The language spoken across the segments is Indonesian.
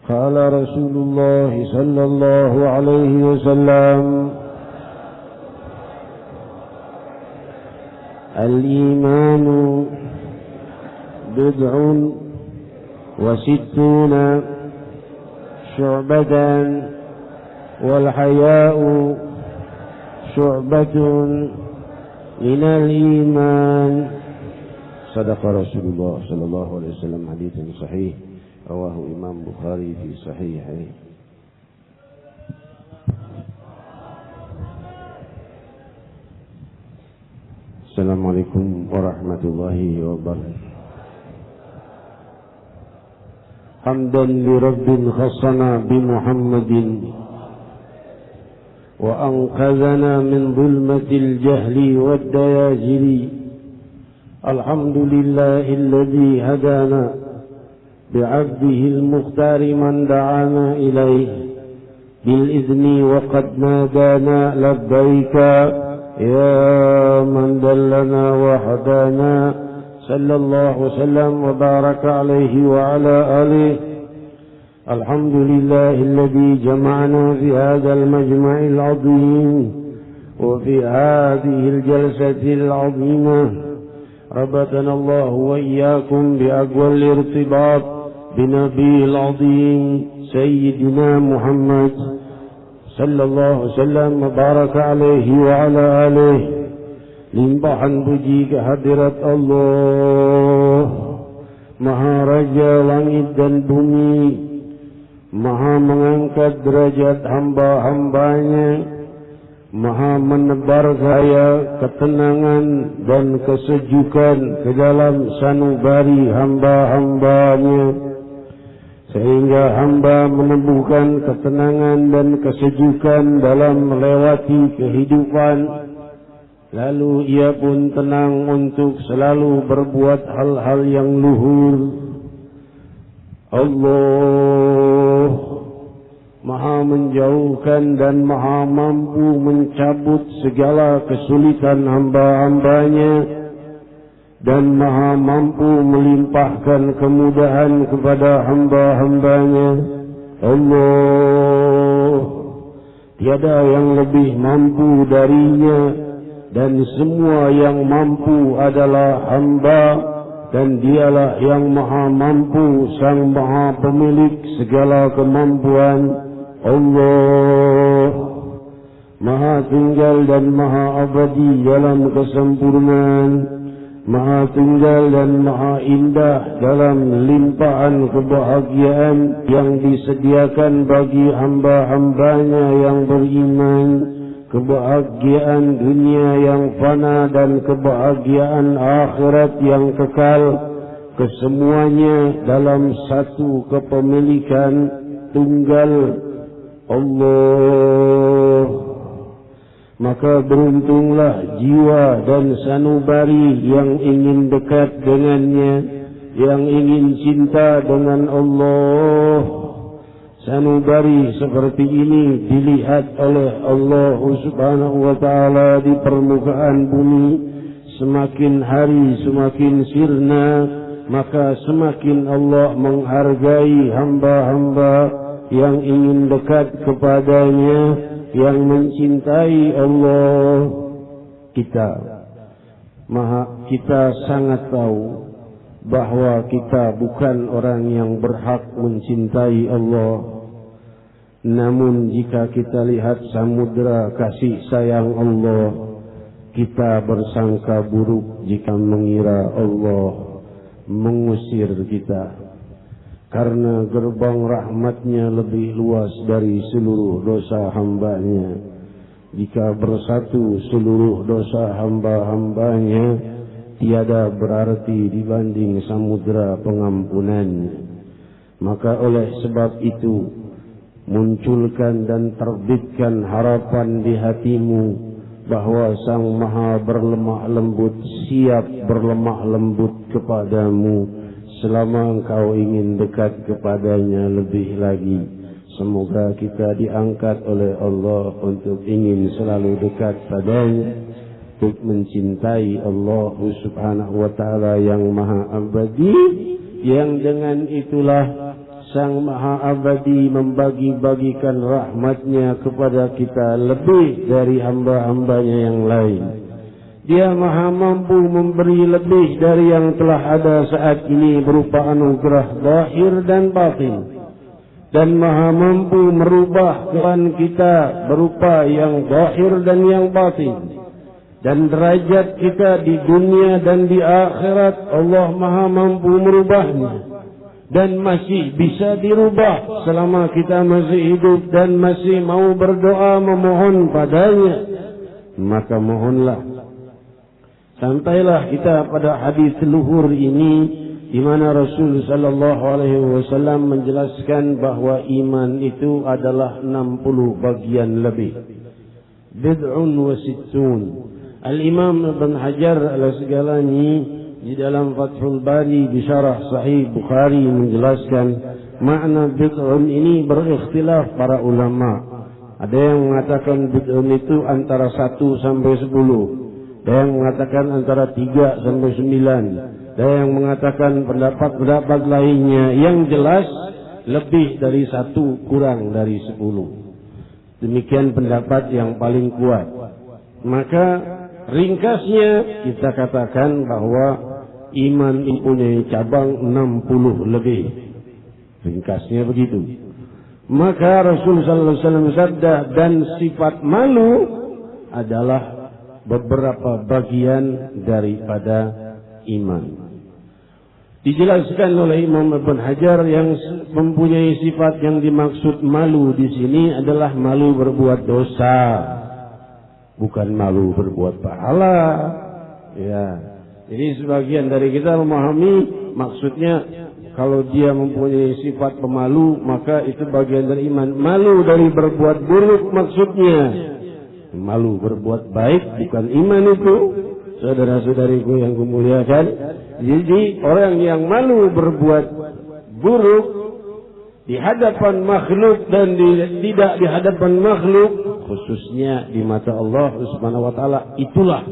قال رسول الله صلى الله عليه وسلم الإيمان بضع وستون شعبة والحياء شعبة من الإيمان. صدق رسول الله صلى الله عليه وسلم. حديث صحيح رواه إمام بخاري في صحيحه. Assalamualaikum warahmatullahi wabarakatuh. Hamdan li Rabbin khassana bi Muhammadin wa anqadhana min dhulmatil jahli wad dayajili. Alhamdulillahilladzi hadana bi'abdihil mukhtari man da'ana ilayhi bil izni wa qad nadana labbaika يا من دلنا وهدانا صلى الله وسلم وبارك عليه وعلى آله. الحمد لله الذي جمعنا في هذا المجمع العظيم وفي هذه الجلسة العظيمة. ربطنا الله وإياكم بأقوى الارتباط بنبي العظيم سيدنا محمد sallallahu wasallam mubarak alaihi wa ala alihi. Limpahan puji kehadirat Allah, Maha Raja langit dan bumi, Maha mengangkat derajat hamba-hambanya, Maha menebar gaya ketenangan dan kesejukan ke dalam sanubari hamba-hambanya, sehingga hamba menemukan ketenangan dan kesejukan dalam melewati kehidupan. Lalu ia pun tenang untuk selalu berbuat hal-hal yang luhur. Allah Maha menjauhkan dan Maha mampu mencabut segala kesulitan hamba-hambanya, dan Maha mampu melimpahkan kemudahan kepada hamba-hambanya. Allah tiada yang lebih mampu darinya, dan semua yang mampu adalah hamba, dan dialah yang Maha mampu, sang Maha pemilik segala kemampuan. Allah Maha tunggal dan Maha abadi dalam kesempurnaan, Maha tunggal dan Maha indah dalam limpahan kebahagiaan yang disediakan bagi hamba-hambanya yang beriman, kebahagiaan dunia yang fana dan kebahagiaan akhirat yang kekal, kesemuanya dalam satu kepemilikan tunggal Allah. Maka beruntunglah jiwa dan sanubari yang ingin dekat dengannya, yang ingin cinta dengan Allah. Sanubari seperti ini dilihat oleh Allah Subhanahu wa ta'ala di permukaan bumi. Semakin hari semakin sirna, maka semakin Allah menghargai hamba-hamba yang ingin dekat kepadanya, yang mencintai Allah. Kita sangat tahu bahwa kita bukan orang yang berhak mencintai Allah. Namun jika kita lihat samudera kasih sayang Allah, kita bersangka buruk jika mengira Allah mengusir kita, karena gerbang rahmatnya lebih luas dari seluruh dosa hambanya. Jika bersatu seluruh dosa hamba-hambanya, tiada berarti dibanding samudera pengampunannya. Maka oleh sebab itu, munculkan dan terbitkan harapan di hatimu bahwa Sang Maha berlemah lembut siap berlemah lembut kepadamu selama engkau ingin dekat kepadanya lebih lagi. Semoga kita diangkat oleh Allah untuk ingin selalu dekat padanya, untuk mencintai Allah Subhanahu wa ta'ala yang maha abadi, yang dengan itulah Sang Maha Abadi membagi-bagikan rahmatnya kepada kita lebih dari hamba-hambanya yang lain. Dia Maha mampu memberi lebih dari yang telah ada saat ini berupa anugerah zahir dan batin. Dan Maha mampu merubah keadaan kita berupa yang zahir dan yang batin. Dan derajat kita di dunia dan di akhirat Allah Maha mampu merubahnya. Dan masih bisa dirubah selama kita masih hidup dan masih mau berdoa memohon padanya. Maka mohonlah. Sampailah kita pada hadis luhur ini, di mana Rasul sallallahu alaihi wasallam menjelaskan bahwa iman itu adalah 60 bagian lebih. Bid'un wa sittun. Al-Imam Ibn Hajar al-Asqalani di dalam Fathul Bari di syarah Sahih Bukhari menjelaskan makna bid'un ini berikhtilaf para ulama. Ada yang mengatakan bid'un itu antara 1 sampai 10. Ada yang mengatakan antara 3 sampai 9. Ada yang mengatakan pendapat-pendapat lainnya. Yang jelas lebih dari 1 kurang dari 10. Demikian pendapat yang paling kuat. Maka ringkasnya kita katakan bahwa iman mempunyai cabang 60 lebih. Ringkasnya begitu. Maka Rasulullah SAW sabda, dan sifat malu adalah beberapa bagian daripada iman. Dijelaskan oleh Imam Ibn Hajar yang mempunyai sifat yang dimaksud malu di sini adalah malu berbuat dosa. Bukan malu berbuat pahala. Ya. Jadi sebagian dari kita memahami maksudnya kalau dia mempunyai sifat pemalu maka itu bagian dari iman. Malu dari berbuat buruk maksudnya. Malu berbuat baik bukan iman itu. Saudara-saudariku yang kumuliakan. Jadi orang yang malu berbuat buruk di hadapan makhluk dan tidak di hadapan makhluk, khususnya di mata Allah Subhanahu wa taala, itulah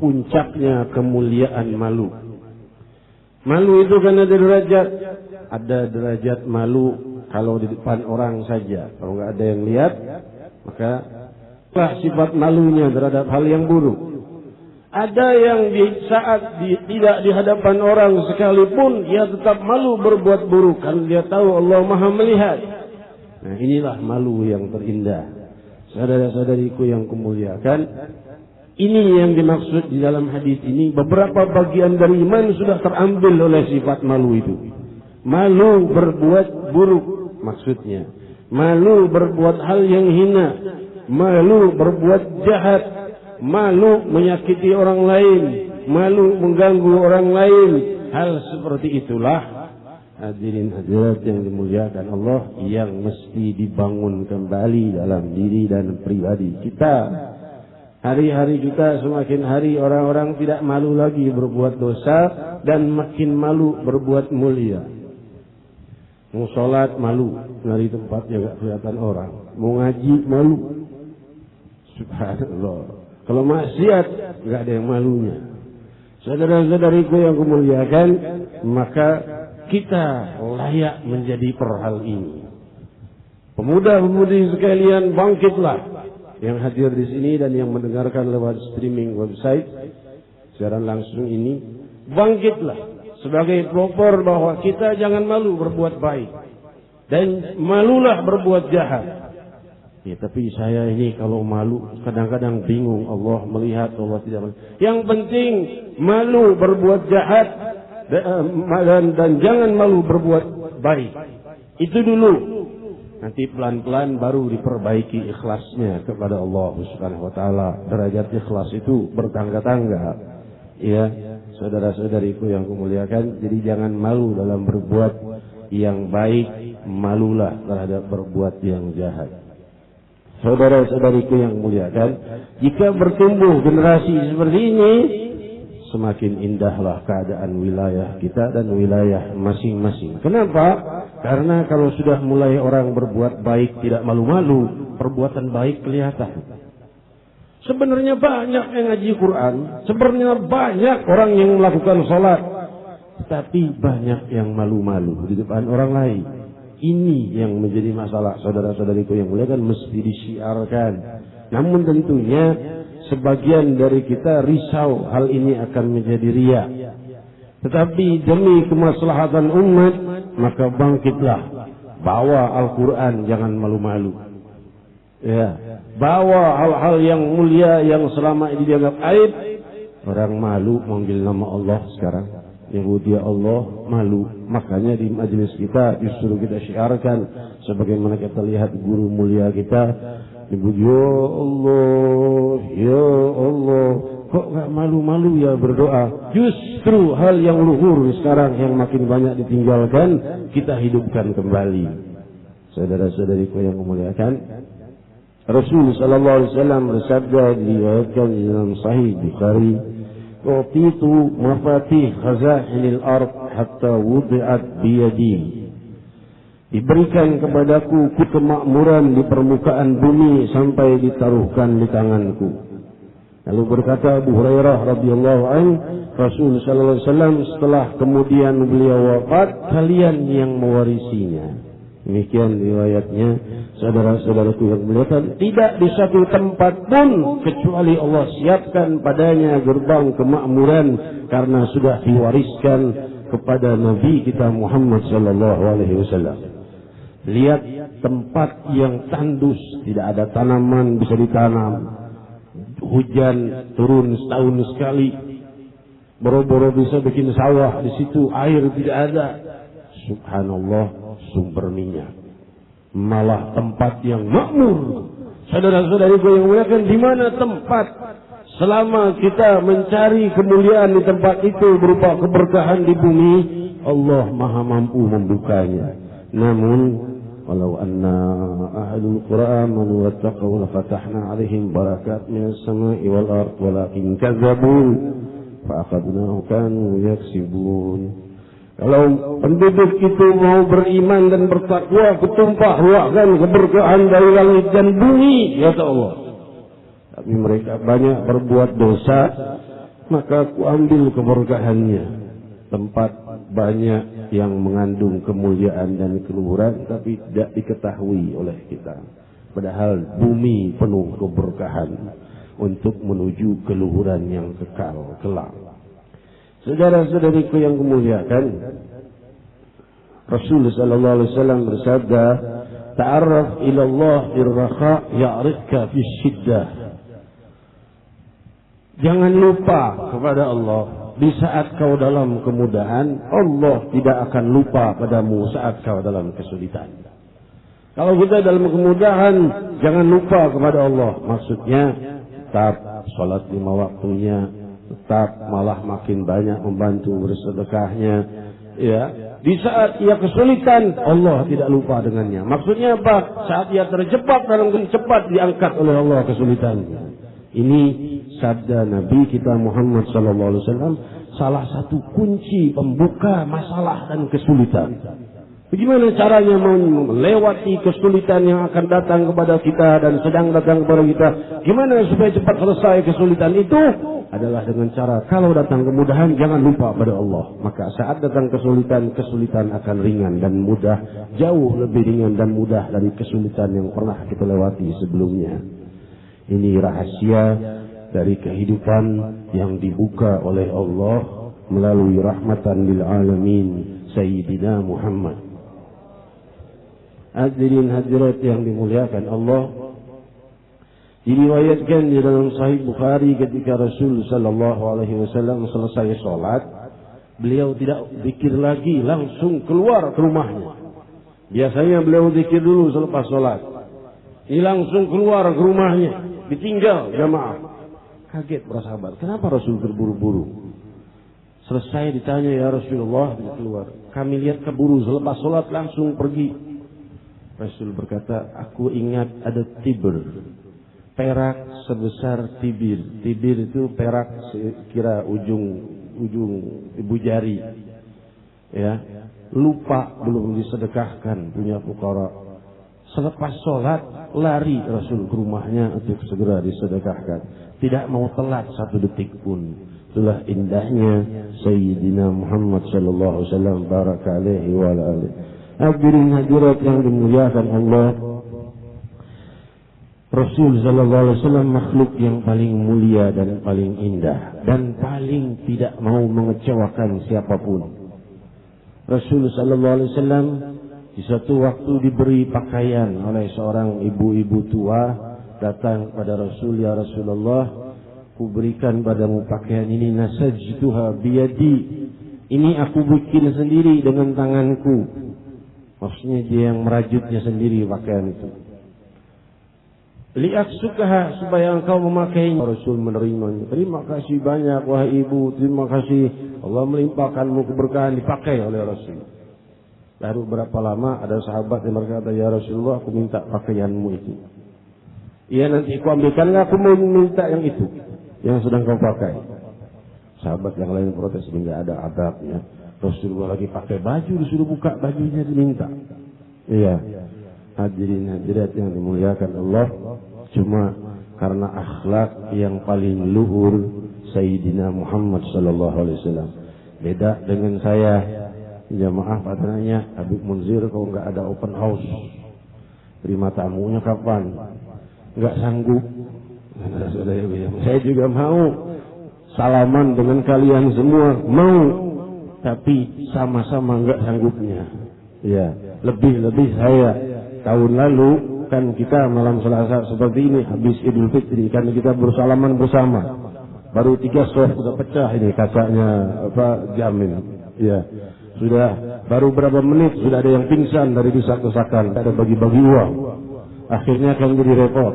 puncaknya kemuliaan malu. Malu itu kan ada derajat. Ada derajat malu kalau di depan orang saja. Kalau nggak ada yang lihat, maka sifat malunya terhadap hal yang buruk. Ada yang tidak di hadapan orang sekalipun, dia tetap malu berbuat buruk. Karena dia tahu Allah Maha melihat. Nah, inilah malu yang terindah. Saudara-saudariku yang kumuliakan, ini yang dimaksud di dalam hadis ini. Beberapa bagian dari iman sudah terambil oleh sifat malu itu. Malu berbuat buruk maksudnya. Malu berbuat hal yang hina. Malu berbuat jahat. Malu menyakiti orang lain. Malu mengganggu orang lain. Hal seperti itulah, hadirin hadirat yang dimuliakan Allah, yang mesti dibangun kembali dalam diri dan pribadi kita. Hari-hari kita semakin hari orang-orang tidak malu lagi berbuat dosa dan makin malu berbuat mulia. Mau sholat malu, dari tempatnya gak kelihatan orang. Mau ngaji malu. Subhanallah. Kalau maksiat gak ada yang malunya. Saudara-saudariku yang kumuliakan, maka kita layak menjadi per hal ini. Pemuda-pemudi sekalian, bangkitlah. Yang hadir di sini dan yang mendengarkan lewat streaming website siaran langsung ini, bangkitlah sebagai pelopor bahwa kita jangan malu berbuat baik dan malulah berbuat jahat. Ya, tapi saya ini kalau malu kadang-kadang bingung, Allah melihat, Allah tidak melihat. Yang penting malu berbuat jahat dan jangan malu berbuat baik. Itu dulu. Nanti pelan-pelan baru diperbaiki ikhlasnya kepada Allah Subhanahu wa taala. Derajat ikhlas itu bertangga-tangga. Ya, saudara-saudariku yang kumuliakan, jadi jangan malu dalam berbuat yang baik, malulah terhadap berbuat yang jahat. Saudara-saudariku yang muliakan, jika bertumbuh generasi seperti ini, semakin indahlah keadaan wilayah kita dan wilayah masing-masing. Kenapa? Karena kalau sudah mulai orang berbuat baik tidak malu-malu, perbuatan baik kelihatan. Sebenarnya banyak yang ngaji Quran, sebenarnya banyak orang yang melakukan sholat, tapi banyak yang malu-malu di depan orang lain. Ini yang menjadi masalah, saudara-saudariku yang mulia, kan mesti disiarkan. Namun tentunya sebagian dari kita risau hal ini akan menjadi riya. Tetapi demi kemaslahatan umat, maka bangkitlah, bawa Al-Quran, jangan malu-malu. Ya, bawa hal-hal yang mulia yang selama ini dianggap aib. Orang malu manggil nama Allah sekarang. Nyebut dia Allah, malu. Makanya di majelis kita justru kita syiarkan, sebagaimana kita lihat guru mulia kita nyebut ya Allah, ya Allah. Kok gak malu-malu ya berdoa? Justru hal yang luhur sekarang yang makin banyak ditinggalkan, kita hidupkan kembali. Saudara-saudariku yang memuliakan, Rasul sallallahu alaihi wasallam bersabda, diriwayatkan di dalam Sahih Bukhari, "Utitu mafatih khazainil ard hatta wudi'at biyadi." Diberikan kepadaku kemakmuran di permukaan bumi sampai ditaruhkan di tanganku. Lalu berkata Abu Hurairah radhiyallahu anhu, Rasul sallallahu alaihi wasallam setelah kemudian beliau wafat, kalian yang mewarisinya. Demikian riwayatnya. Saudara-saudaraku yang mulia, tidak di satu tempat pun kecuali Allah siapkan padanya gerbang kemakmuran, karena sudah diwariskan kepada Nabi kita Muhammad sallallahu alaihi wasallam. Lihat tempat yang tandus, tidak ada tanaman bisa ditanam. Hujan turun setahun sekali. Boro-boro bisa bikin sawah di situ, air tidak ada. Subhanallah, sumber minyak. Malah tempat yang makmur. Saudara-saudariku yang muliakan, di mana tempat selama kita mencari kemuliaan di tempat itu berupa keberkahan di bumi, Allah Maha mampu membukanya. Namun walau anna ahlul qura amanu wattaqu lafatahna 'alaihim barakat minas sama'i wal ard walakin kazzabu fa akhadnahum kanu yaksibun. Kalau penduduk itu mau beriman dan bertakwa, kutumpah ruahkan keberkahan dari langit dan bumi, kata Allah. Tapi mereka banyak berbuat dosa, maka aku ambil keberkahannya. Tempat banyak yang mengandung kemuliaan dan keluhuran, tapi tidak diketahui oleh kita. Padahal bumi penuh keberkahan untuk menuju keluhuran yang kekal kelak. Saudara-saudariku yang kemuliakan, Rasul sallallahu alaihi wasallam bersabda, "Ta'arraf ila Allah fil raha ya'rifka fis shiddah." Jangan lupa kepada Allah di saat kau dalam kemudahan, Allah tidak akan lupa padamu saat kau dalam kesulitan. Kalau kita dalam kemudahan, jangan lupa kepada Allah. Maksudnya tetap salat 5 waktunya, tetap malah makin banyak membantu bersedekahnya, ya. Di saat ia kesulitan, Allah tidak lupa dengannya. Maksudnya apa? Saat ia terjebak dalam cepat diangkat oleh Allah kesulitannya. Ini sabda Nabi kita Muhammad sallallahu alaihi wasallam, salah satu kunci pembuka masalah dan kesulitan. Bagaimana caranya melewati kesulitan yang akan datang kepada kita dan sedang datang kepada kita? Gimana supaya cepat selesai kesulitan itu? Adalah dengan cara kalau datang kemudahan jangan lupa pada Allah. Maka saat datang kesulitan, kesulitan akan ringan dan mudah, jauh lebih ringan dan mudah dari kesulitan yang pernah kita lewati sebelumnya. Ini rahasia dari kehidupan yang dibuka oleh Allah melalui rahmatan lil alamin Sayyidina Muhammad. Hadirin hadirat yang dimuliakan Allah, diriwayatkan di dalam Sahih Bukhari ketika Rasul sallallahu alaihi wasallam selesai sholat, beliau tidak zikir lagi, langsung keluar ke rumahnya. Biasanya beliau zikir dulu selepas sholat. Ini langsung keluar ke rumahnya, ditinggal jamaah. Kaget para sahabat, kenapa Rasul terburu-buru? Selesai ditanya, ya Rasulullah, dia keluar. Kami lihat keburu, selepas sholat langsung pergi. Rasul berkata, aku ingat ada tibur, perak sebesar tibir. Tibir itu perak sekira ujung ibu jari. Ya, lupa belum disedekahkan punya fuqara. Selepas sholat lari Rasul ke rumahnya untuk segera disedekahkan. Tidak mau telat satu detik pun. Itulah indahnya Sayyidina Muhammad sallallahu alaihi wasallam baraka alaihi wa alihi. Hadirin hadirat yang dimuliakan Allah, Rasul sallallahu alaihi wasallam makhluk yang paling mulia dan paling indah dan paling tidak mau mengecewakan siapapun. Rasul sallallahu alaihi wasallam di suatu waktu diberi pakaian oleh seorang ibu-ibu tua, datang pada Rasul, ya Rasulullah, ku berikan padamu pakaian ini, nasajtuha biyadi, ini aku bikin sendiri dengan tanganku. Maksudnya dia yang merajutnya sendiri pakaian itu. Liaksukaha, supaya engkau memakainya. Rasul menerimanya. Terima kasih banyak wahai ibu, terima kasih, Allah melimpahkanmu keberkahan. Dipakai oleh Rasul. Lalu berapa lama ada sahabat yang berkata, ya Rasulullah, aku minta pakaianmu itu. Iya, nanti aku ambilkan, aku mau minta yang itu yang sedang kau pakai. Sahabat yang lain protes, tidak ada adabnya. Rasulullah lagi pakai baju, disuruh buka bajunya, diminta. Iya. Hadirin hadirat yang dimuliakan Allah, cuma karena akhlak yang paling luhur Sayyidina Muhammad sallallahu alaihi wasallam. Beda dengan saya. Jamaah katanya, Habib Munzir, kalau nggak ada open house, terima tamunya kapan? Nggak sanggup. Saya juga mau salaman dengan kalian semua, mau, tapi sama-sama nggak sanggupnya. Ya, lebih saya. Tahun lalu kan kita malam Selasa seperti ini, habis Idul Fitri, kan kita bersalaman bersama. Baru 3 soft sudah pecah ini kacanya jamin. Ya, sudah baru berapa menit sudah ada yang pingsan dari desak-desakan, ada bagi-bagi uang. Akhirnya kan jadi repot.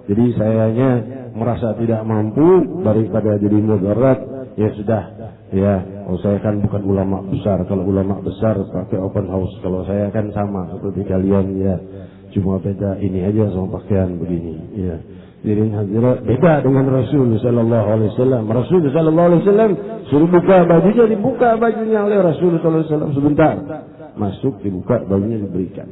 Jadi sayanya merasa tidak mampu, daripada jadi mudarat, ya sudah. Ya, saya kan bukan ulama besar. Kalau ulama besar pakai open house. Kalau saya kan sama seperti kalian, ya. Cuma beda ini aja sama pakaian begini. Ya. Jadi hadirat beda dengan Rasul sallallahu alaihi wasallam. Rasul sallallahu alaihi wasallam suruh buka bajunya, dibuka bajunya oleh Rasul sallallahu alaihi wasallam sebentar. Masuk, dibuka bajunya, diberikan.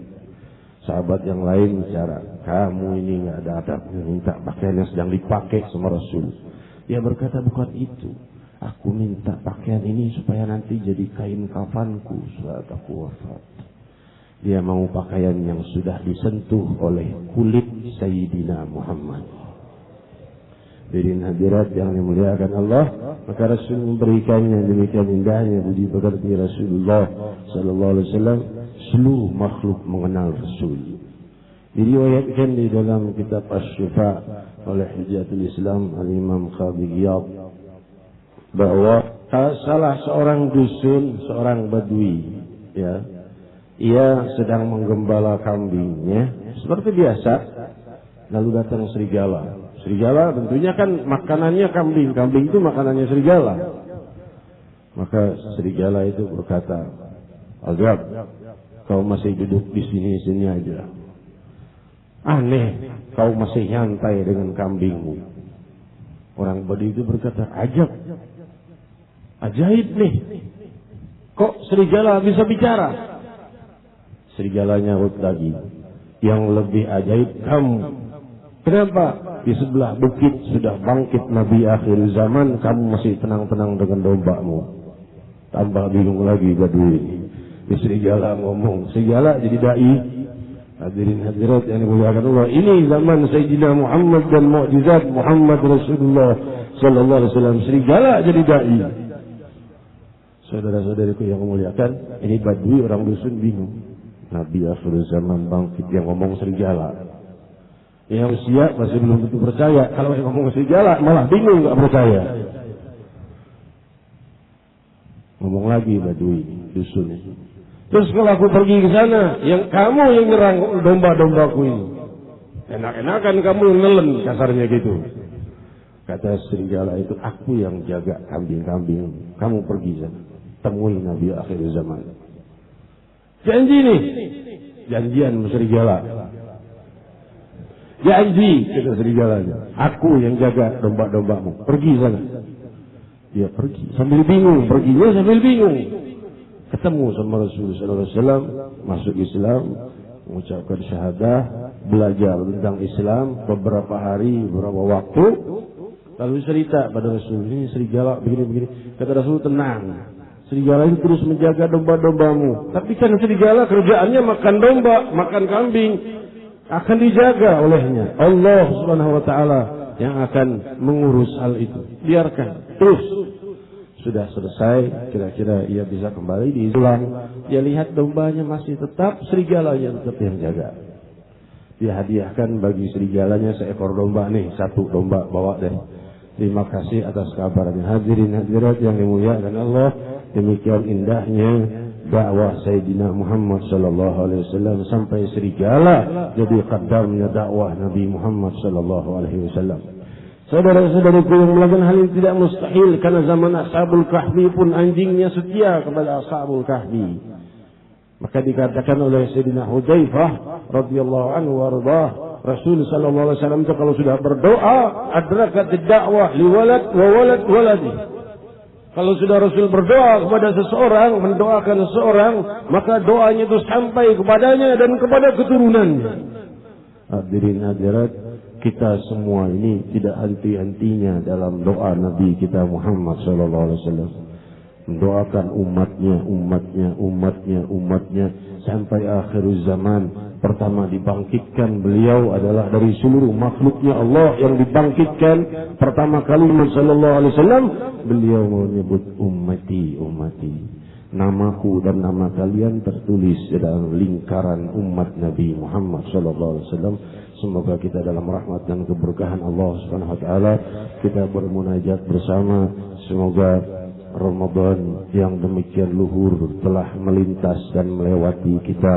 Sahabat yang lain bicara, kamu ini nggak ada adabnya, minta pakaian yang sedang dipakai sama Rasul. Dia berkata, bukan itu. Aku minta pakaian ini supaya nanti jadi kain kafanku saat aku wafat. Dia mau pakaian yang sudah disentuh oleh kulit Sayyidina Muhammad. Hadirin hadirat yang dimuliakan Allah, maka Rasul memberikannya demikian indahnya budi pekerti Rasulullah sallallahu alaihi wasallam. Seluruh makhluk mengenal Rasul. Diriwayatkan di dalam kitab Asy-Syifa oleh Hujjatul Islam Al-Imam Qadhi Iyad bahwa salah seorang dusun, seorang badui, ya, ia sedang menggembala kambingnya seperti biasa, lalu datang serigala. Serigala tentunya kan makanannya kambing, kambing itu makanannya serigala. Maka serigala itu berkata, "Agab, kau masih duduk di sini aja. Aneh, kau masih nyantai dengan kambingmu." Orang badui itu berkata, "Ajab, ajaib nih, kok serigala bisa bicara?" Serigalanya nyaut lagi, "Yang lebih ajaib kamu. Kenapa? Di sebelah bukit sudah bangkit Nabi akhir zaman, kamu masih tenang-tenang dengan dombamu." Tambah bingung lagi badui. Serigala ngomong, serigala jadi dai. Hadirin hadirat yang dimuliakan Allah, ini zaman Sayyidina Muhammad dan mukjizat Muhammad Rasulullah sallallahu alaihi wasallam. Serigala jadi dai. Saudara-saudariku yang memuliakan, ini badui orang dusun bingung. Nabi akhir zaman bangkit, yang ngomong serigala. Yang siap masih belum tentu percaya. Kalau yang ngomong serigala malah bingung, nggak percaya. Ngomong lagi badui dusun itu. Terus kalau aku pergi ke sana, yang kamu yang nyerang domba-dombaku ini. Enak-enakan kamu nelen, kasarnya gitu. Kata serigala itu, aku yang jaga kambing-kambing. Kamu pergi sana, temui Nabi akhir zaman. Janji nih, janjian serigala. Janji, kata serigalanya. Aku yang jaga domba-dombamu. Pergi sana. Dia pergi sambil bingung, perginya sambil bingung. Ketemu sama Rasulullah SAW, masuk Islam, mengucapkan syahadah, belajar tentang Islam beberapa hari, beberapa waktu, lalu cerita pada Rasul, ini serigala begini-begini. Kata Rasul, tenang, Serigala itu terus menjaga domba-dombamu. Tapi kan serigala kerjaannya makan domba, makan kambing. Akan dijaga olehnya. Allah Subhanahu wa ta'ala yang akan mengurus hal itu. Biarkan. Terus. Sudah selesai. Kira-kira ia bisa kembali diulang. Dia lihat dombanya masih tetap. Serigalanya tetap yang jaga. Dia hadiahkan bagi serigalanya seekor domba. Nih, 1 domba bawa deh. Terima kasih atas kabarnya. Hadirin hadirat yang dimuliakan Allah. Demikian indahnya dakwah Sayyidina Muhammad sallallahu alaihi wasallam sampai serigala jadi qaddamnya dakwah Nabi Muhammad sallallahu alaihi wasallam. Saudara-saudaraku yang melakukan hal ini tidak mustahil karena zaman Ashabul Kahfi pun anjingnya setia kepada Ashabul Kahfi. Maka dikatakan oleh Sayyidina Hudzaifah radhiyallahu anhu warḍah, Rasul sallallahu alaihi wasallam kalau sudah berdoa adrakat dakwah liwalad wa walad waladi. Kalau sudah Rasul berdoa kepada seseorang, mendoakan seseorang, maka doanya itu sampai kepadanya dan kepada keturunannya. Hadirin hadirat, kita semua ini tidak henti-hentinya dalam doa Nabi kita Muhammad SAW. Mendoakan umatnya sampai akhir zaman. Pertama dibangkitkan beliau adalah dari seluruh makhluknya Allah yang dibangkitkan. Pertama kali sallallahu alaihi wasallam beliau menyebut ummati. Namaku dan nama kalian tertulis dalam lingkaran umat Nabi Muhammad sallallahu alaihi wasallam. Semoga kita dalam rahmat dan keberkahan Allah Subhanahu wa taala kita bermunajat bersama. Semoga Ramadan yang demikian luhur telah melintas dan melewati kita,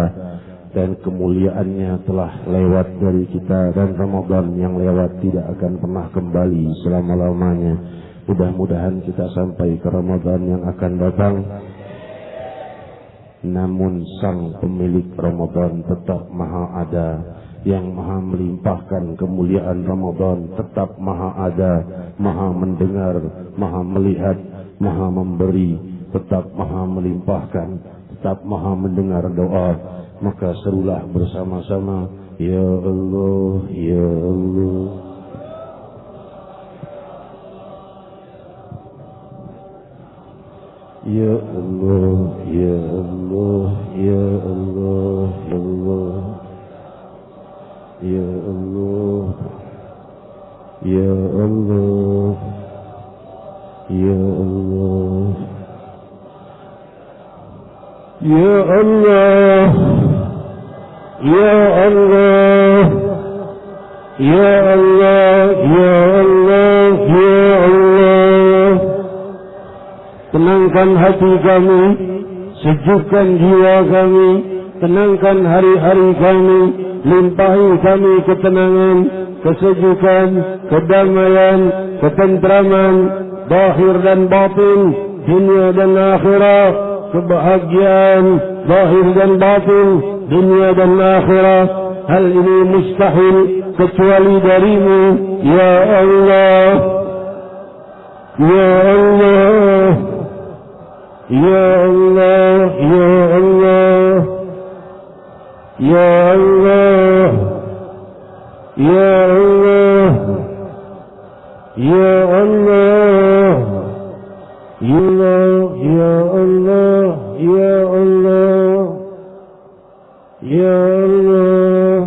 dan kemuliaannya telah lewat dari kita, dan Ramadan yang lewat tidak akan pernah kembali selama-lamanya. Mudah-mudahan kita sampai ke Ramadan yang akan datang, namun sang pemilik Ramadan tetap maha ada, yang maha melimpahkan kemuliaan Ramadan tetap maha ada, maha mendengar, maha melihat, maha memberi, tetap maha melimpahkan, tetap maha mendengar doa. Maka serulah bersama-sama, Ya Allah, Ya Allah. Ya Allah, Ya Allah, Ya Allah, Ya Allah. Ya Allah, Ya Allah, Ya Allah, Ya Allah, Ya Allah, Ya Allah, Ya Allah, Ya Allah. Tenangkan hati kami, sejukkan jiwa kami, tenangkan hari-hari kami, limpahi kami ketenangan, kesejukan, kedamaian, ketentraman, zahir dan batin, dunia dan akhirat, kebahagiaan, zahir dan batin, dunia dan akhirat. Hal ini mustahil kecuali darimu, Ya Allah, Ya Allah, Ya Allah, Ya Allah, Ya Allah, Ya Allah, Ya Allah, Ya Allah, Ya Allah, Ya Allah, Ya Allah.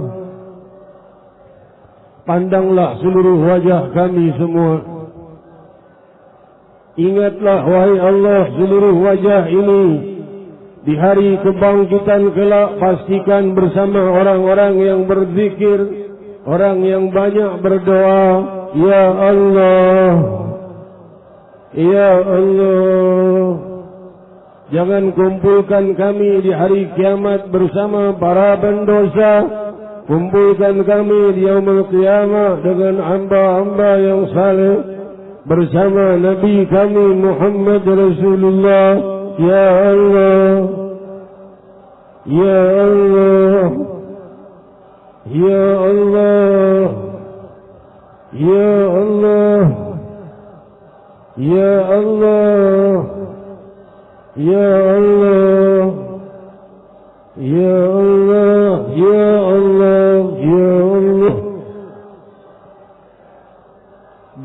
Pandanglah seluruh wajah kami semua. Ingatlah wahai Allah seluruh wajah ini. Di hari kebangkitan kelak pastikan bersama orang-orang yang berzikir, orang yang banyak berdoa. Ya Allah, Ya Allah. Jangan kumpulkan kami di hari kiamat bersama para pendosa. Kumpulkan kami di yaumul qiyamah dengan hamba-hamba yang saleh bersama Nabi kami Muhammad Rasulullah. Ya Allah, Ya Allah, Ya Allah, Ya Allah, Ya Allah, Ya Allah, Ya Allah, Ya Allah, Ya Allah.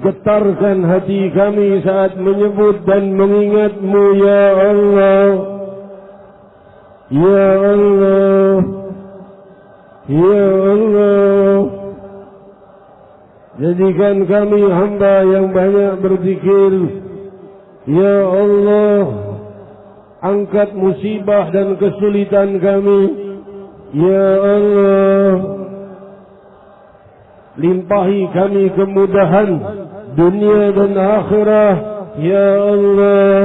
getarkan hati kami saat menyebut dan mengingat-Mu, ya Allah. Ya Allah, ya Allah. Jadikan kami hamba yang banyak berzikir. Ya Allah, angkat musibah dan kesulitan kami. Ya Allah, limpahi kami kemudahan dunia dan akhirah. Ya Allah,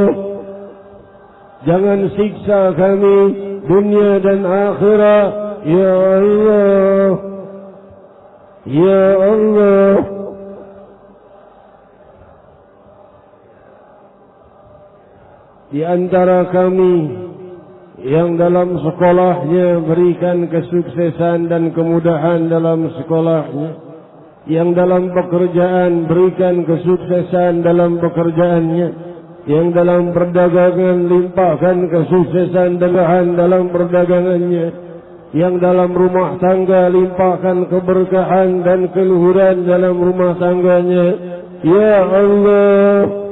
jangan siksa kami dunia dan akhirah. Ya Allah, ya Allah. Di antara kami yang dalam sekolahnya berikan kesuksesan dan kemudahan dalam sekolahnya, yang dalam pekerjaan berikan kesuksesan dalam pekerjaannya, yang dalam perdagangan limpahkan kesuksesan dan dalam perdagangannya, yang dalam rumah tangga limpahkan keberkahan dan keluhuran dalam rumah tangganya. Ya Allah,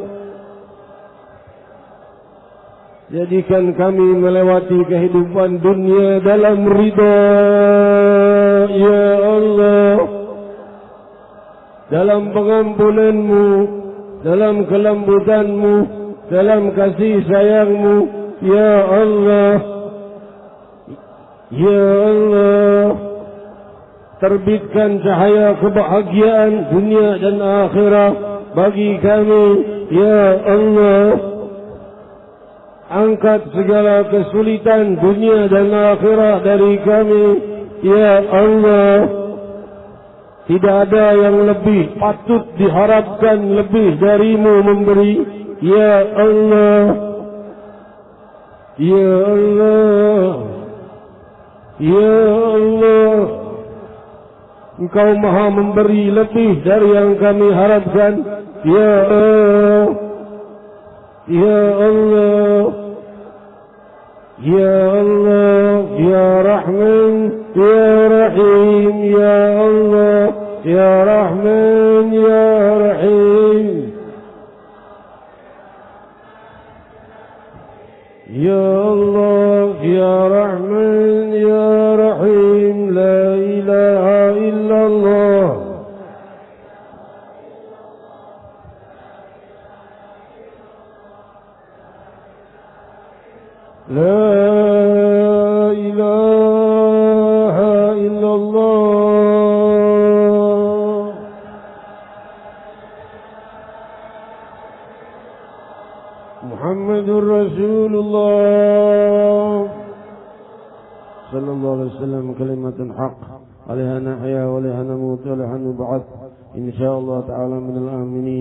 jadikan kami melewati kehidupan dunia dalam ridha. Ya Allah, dalam pengampunan-Mu, dalam kelembutan-Mu, dalam kasih sayang-Mu. Ya Allah, ya Allah, terbitkan cahaya kebahagiaan dunia dan akhirat bagi kami. Ya Allah, angkat segala kesulitan dunia dan akhirat dari kami. Ya Allah, tidak ada yang lebih patut diharapkan lebih dari-Mu memberi. Ya Allah, ya Allah, ya Allah, Engkau maha memberi lebih dari yang kami harapkan. Ya Allah, ya Allah, ya Allah, ya Rahman, ya Rahim. Ya Allah, ya Rahman, ya Rahim. Ya Allah, ya Rahman, ya Rahim. La ilaha illallah. La ilaha illallah. Muhammadur Rasulullah sallallahu alaihi wasallam. Kalimatun haq alaiha nahya wa alaiha namut wa alaiha nub'ath insyaallah ta'ala minal aminin.